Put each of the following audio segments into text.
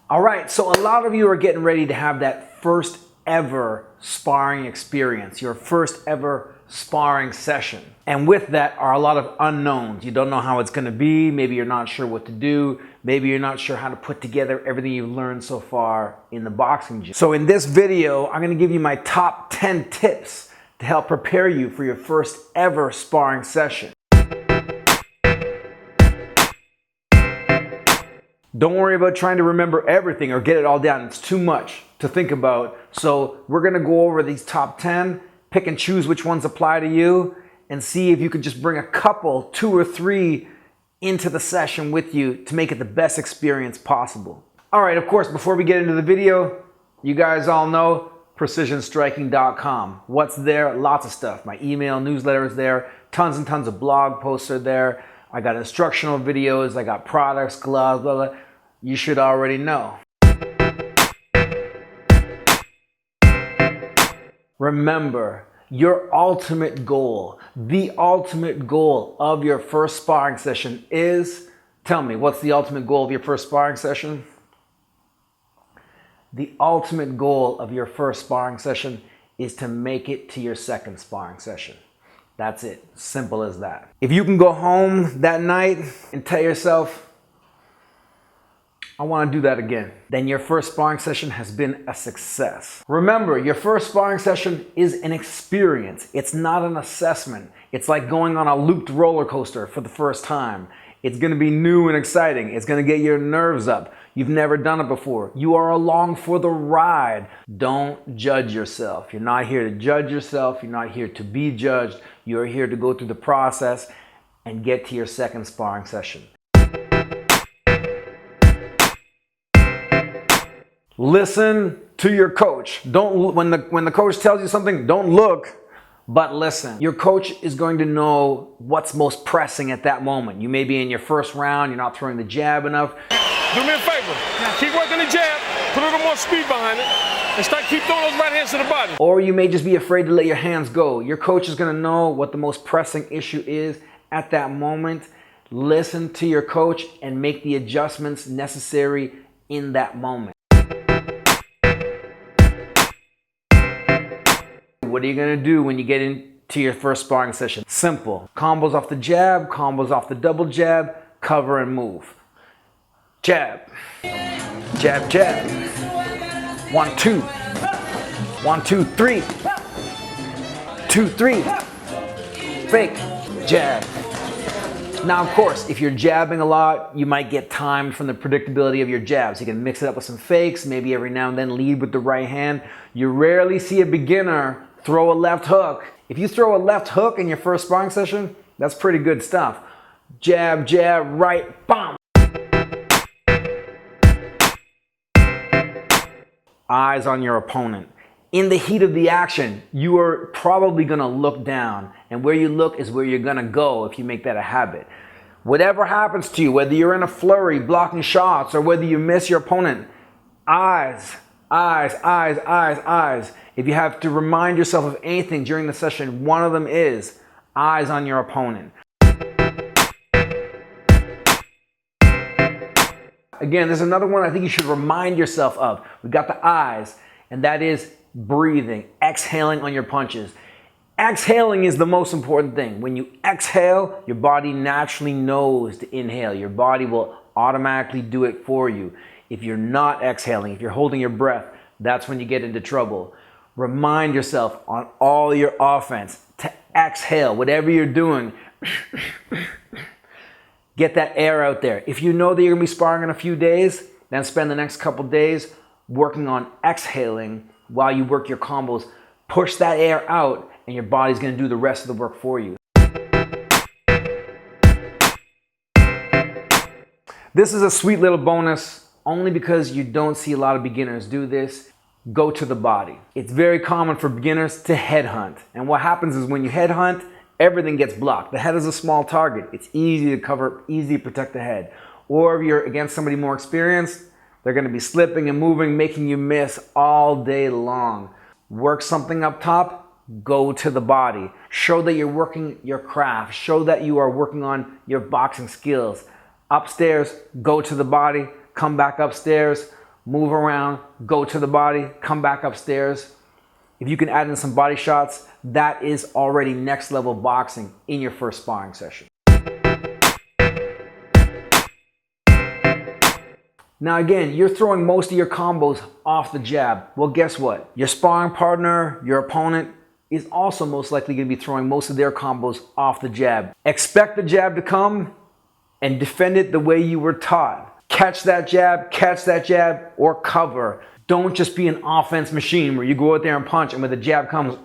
All right, so a lot of you are getting ready to have that first ever sparring experience, your first ever sparring session. And with that are a lot of unknowns. You don't know how it's gonna be, maybe you're not sure what to do, maybe you're not sure how to put together everything you've learned so far in the boxing gym. So in this video, I'm gonna give you my top 10 tips to help prepare you for your first ever sparring session. Don't worry about trying to remember everything or get it all down. It's too much to think about. So we're gonna go over these top 10, pick and choose which ones apply to you, and see if you could just bring a couple, 2 or 3 into the session with you to make it the best experience possible. All right, of course, before we get into the video, you guys all know precisionstriking.com. What's there? Lots of stuff. My email newsletter is there. Tons and tons of blog posts are there. I got instructional videos. I got products, gloves, blah, blah. You should already know. Remember, your ultimate goal, the ultimate goal of your first sparring session is, tell me, what's the ultimate goal of your first sparring session? The ultimate goal of your first sparring session is to make it to your second sparring session. That's it. Simple as that. If you can go home that night and tell yourself, I want to do that again, then your first sparring session has been a success. Remember, your first sparring session is an experience. It's not an assessment. It's like going on a looped roller coaster for the first time. It's going to be new and exciting. It's going to get your nerves up. You've never done it before. You are along for the ride. Don't judge yourself. You're not here to judge yourself. You're not here to be judged. You're here to go through the process and get to your second sparring session. Listen to your coach. Don't, when the coach tells you something, don't look, but listen. Your coach is going to know what's most pressing at that moment. You may be in your first round, you're not throwing the jab enough. Do me a favor, keep working the jab, put a little more speed behind it, and keep throwing those right hands to the body. Or you may just be afraid to let your hands go. Your coach is gonna know what the most pressing issue is at that moment. Listen to your coach and make the adjustments necessary in that moment. What are you gonna do when you get into your first sparring session? Simple. Combos off the jab, combos off the double jab, cover and move. Jab, jab, jab. 1, 2. 1, 2, 3. 2, 3. Fake, jab. Now, of course, if you're jabbing a lot, you might get timed from the predictability of your jabs. You can mix it up with some fakes, maybe every now and then lead with the right hand. You rarely see a beginner throw a left hook. If you throw a left hook in your first sparring session, that's pretty good stuff. Jab, jab, right, bam. Eyes on your opponent. In the heat of the action, you are probably gonna look down, and where you look is where you're gonna go if you make that a habit. Whatever happens to you, whether you're in a flurry, blocking shots, or whether you miss your opponent, eyes, eyes, eyes, eyes, eyes. If you have to remind yourself of anything during the session, one of them is eyes on your opponent. Again, there's another one I think you should remind yourself of. We've got the eyes, and that is breathing, exhaling on your punches. Exhaling is the most important thing. When you exhale, your body naturally knows to inhale. Your body will automatically do it for you. If you're not exhaling, if you're holding your breath, that's when you get into trouble. Remind yourself on all your offense to exhale, whatever you're doing. Get that air out there. If you know that you're gonna be sparring in a few days, then spend the next couple days working on exhaling while you work your combos. Push that air out and your body's gonna do the rest of the work for you. This is a sweet little bonus only because you don't see a lot of beginners do this. Go to the body. It's very common for beginners to headhunt. And what happens is when you headhunt, everything gets blocked. The head is a small target. It's easy to cover, easy to protect the head. Or if you're against somebody more experienced, they're gonna be slipping and moving, making you miss all day long. Work something up top, go to the body. Show that you're working your craft. Show that you are working on your boxing skills. Upstairs, go to the body, come back upstairs, move around, go to the body, come back upstairs. If you can add in some body shots, that is already next level boxing in your first sparring session. Now again, you're throwing most of your combos off the jab. Well, guess what? Your sparring partner, your opponent, is also most likely going to be throwing most of their combos off the jab. Expect the jab to come and defend it the way you were taught. Catch that jab, or cover. Don't just be an offense machine where you go out there and punch and when the jab comes,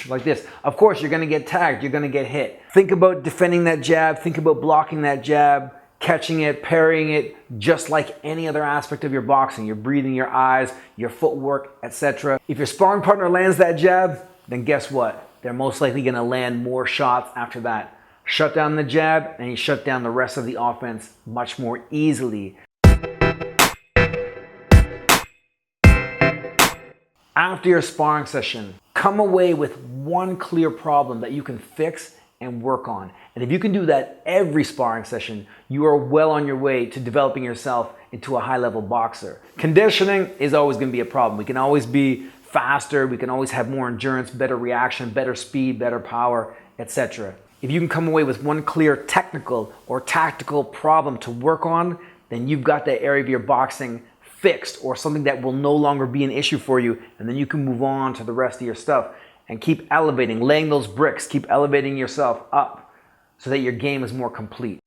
like this. Of course, you're going to get tagged, you're going to get hit. Think about defending that jab, think about blocking that jab, catching it, parrying it, just like any other aspect of your boxing. Your breathing, your eyes, your footwork, etc. If your sparring partner lands that jab, then guess what? They're most likely going to land more shots after that. Shut down the jab and you shut down the rest of the offense much more easily. After your sparring session, come away with one clear problem that you can fix and work on. And if you can do that every sparring session, you are well on your way to developing yourself into a high-level boxer. Conditioning is always going to be a problem. We can always be faster, we can always have more endurance, better reaction, better speed, better power, etc. If you can come away with one clear technical or tactical problem to work on, then you've got that area of your boxing fixed, or something that will no longer be an issue for you, and then you can move on to the rest of your stuff and keep elevating, laying those bricks, keep elevating yourself up so that your game is more complete.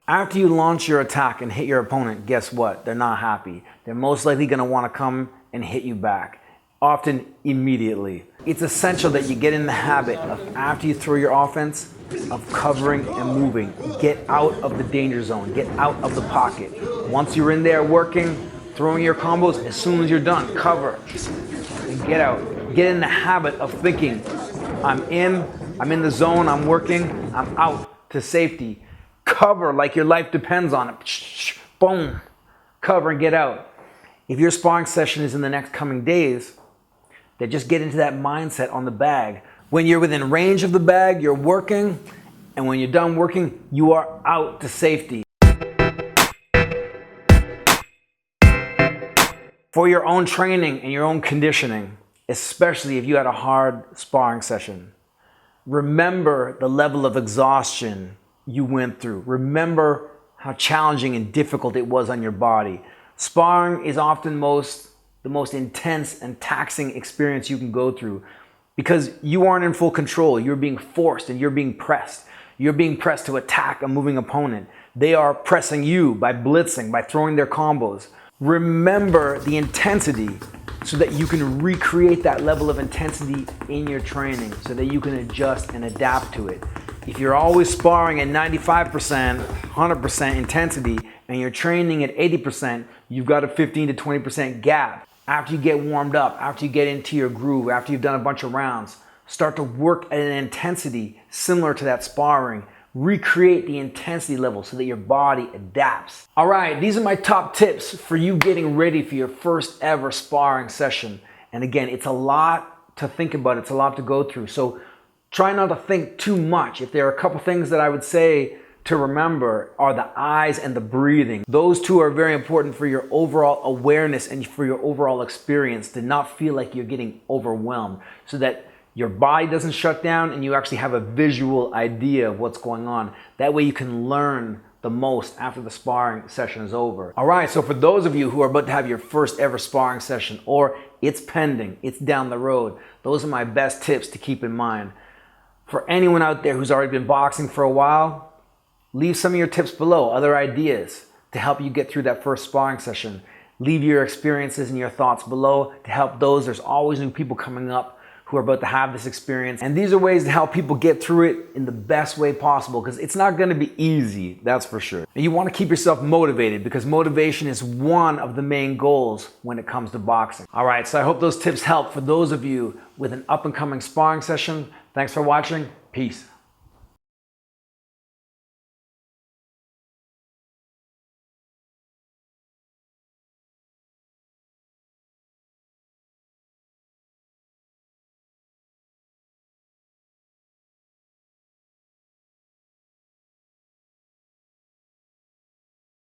After you launch your attack and hit your opponent, guess what? They're not happy. They're most likely going to want to come and hit you back, often immediately. It's essential that you get in the habit of, after you throw your offense, of covering and moving. Get out of the danger zone. Get out of the pocket. Once you're in there working, throwing your combos, as soon as you're done, cover and get out. Get in the habit of thinking, I'm in the zone, I'm working, I'm out to safety. Cover like your life depends on it. Boom. Cover and get out. If your sparring session is in the next coming days, then just get into that mindset on the bag. When you're within range of the bag, you're working, and when you're done working, you are out to safety. For your own training and your own conditioning, especially if you had a hard sparring session, remember the level of exhaustion you went through. Remember how challenging and difficult it was on your body. Sparring is often the most intense and taxing experience you can go through, because you aren't in full control. You're being forced and you're being pressed. You're being pressed to attack a moving opponent. They are pressing you by blitzing, by throwing their combos. Remember the intensity so that you can recreate that level of intensity in your training, so that you can adjust and adapt to it. If you're always sparring at 95%, 100% intensity, and you're training at 80%, you've got a 15 to 20% gap. After you get warmed up, after you get into your groove, after you've done a bunch of rounds, start to work at an intensity similar to that sparring. Recreate the intensity level so that your body adapts. All right, these are my top tips for you getting ready for your first ever sparring session. And again, it's a lot to think about. It's a lot to go through. So try not to think too much. If there are a couple things that I would say to remember, are the eyes and the breathing. Those two are very important for your overall awareness and for your overall experience, to not feel like you're getting overwhelmed, so that your body doesn't shut down and you actually have a visual idea of what's going on. That way you can learn the most after the sparring session is over. All right, so for those of you who are about to have your first ever sparring session, or it's pending, it's down the road, those are my best tips to keep in mind. For anyone out there who's already been boxing for a while, leave some of your tips below, other ideas to help you get through that first sparring session. Leave your experiences and your thoughts below to help those. There's always new people coming up who are about to have this experience. And these are ways to help people get through it in the best way possible, because it's not going to be easy, that's for sure. And you want to keep yourself motivated, because motivation is one of the main goals when it comes to boxing. All right, so I hope those tips help for those of you with an up and coming sparring session. Thanks for watching. Peace.